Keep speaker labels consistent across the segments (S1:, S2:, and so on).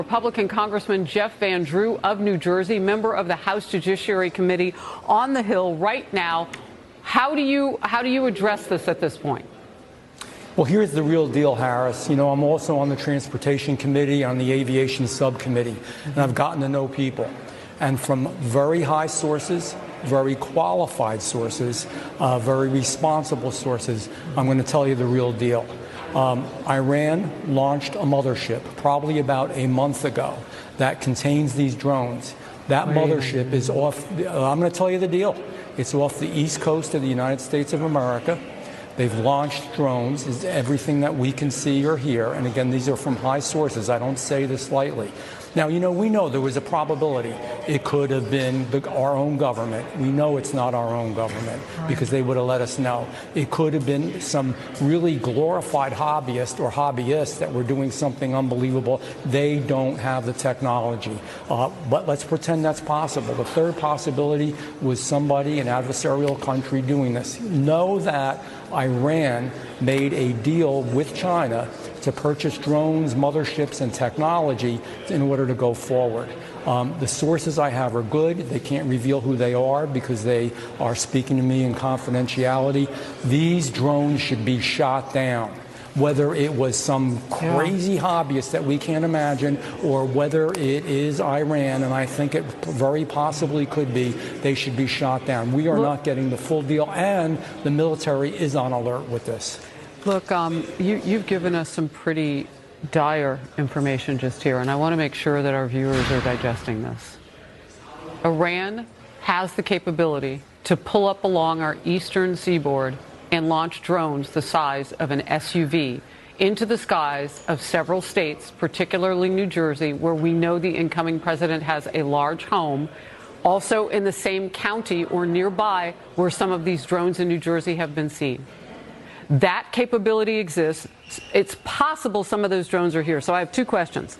S1: Republican Congressman Jeff Van Drew of New Jersey, member of the House Judiciary Committee on the Hill right now. How do you address this at this point?
S2: Well, here's the real deal, Harris. You know, I'm also on the Transportation Committee, on the Aviation Subcommittee, and I've gotten to know people. And from very high sources, very qualified sources, very responsible sources, I'm going to tell you the real deal. Iran launched a mothership probably about a month ago that contains these drones. That mothership is off, I'm going to tell you the deal. It's off the east coast of the United States of America. They've launched drones, is everything that we can see or hear. And again, these are from high sources. I don't say this lightly. Now, you know, we know there was a probability it could have been our own government. We know it's not our own government because they would have let us know. It could have been some really glorified hobbyist or hobbyists that were doing something unbelievable. They don't have the technology. But let's pretend that's possible. The third possibility was somebody, an adversarial country, doing this. Know that Iran made a deal with China to purchase drones, motherships, and technology in order to go forward. The sources I have are good. They can't reveal who they are because they are speaking to me in confidentiality. These drones should be shot down. Whether it was some crazy hobbyist that we can't imagine or whether it is Iran, and I think it very possibly could be, they should be shot down. We are not getting the full deal, and the military is on alert with this.
S1: Look, you've given us some pretty dire information just here, and I want to make sure that our viewers are digesting this. Iran has the capability to pull up along our eastern seaboard and launch drones the size of an SUV into the skies of several states, particularly New Jersey, where we know the incoming president has a large home, also in the same county or nearby where some of these drones in New Jersey have been seen. That capability exists. It's possible some of those drones are here. So I have two questions.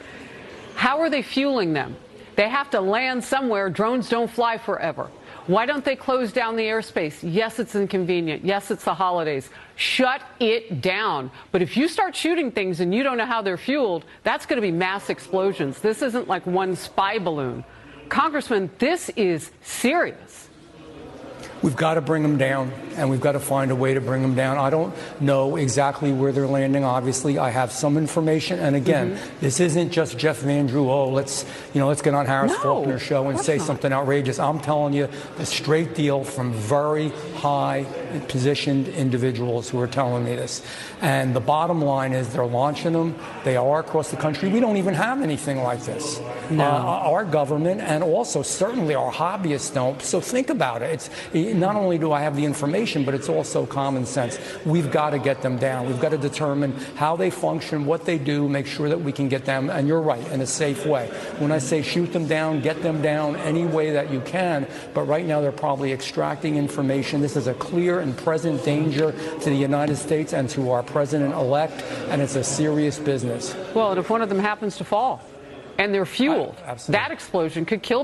S1: How are they fueling them? They have to land somewhere. Drones don't fly forever. Why don't they close down the airspace? Yes, it's inconvenient. Yes, it's the holidays. Shut it down. But if you start shooting things and you don't know how they're fueled, that's going to be mass explosions. This isn't like one spy balloon. Congressman, this is serious.
S2: We've got to bring them down, and we've got to find a way to bring them down. I don't know exactly where they're landing. Obviously, I have some information. And again, this isn't just Jeff Van Drew. Oh, let's get on Harris Faulkner's show and say something outrageous. I'm telling you the straight deal from very high positioned individuals who are telling me this. And the bottom line is they're launching them. They are across the country. We don't even have anything like this. No. Our government and also certainly our hobbyists don't. So think about it. It's not only do I have the information, but it's also common sense. We've got to get them down. We've got to determine how they function, what they do, make sure that we can get them, and you're right, in a safe way. When I say shoot them down, get them down any way that you can, but right now they're probably extracting information. This is a clear and present danger to the United States and to our president-elect, and it's a serious business.
S1: Well, and if one of them happens to fall and they're fueled, that explosion could kill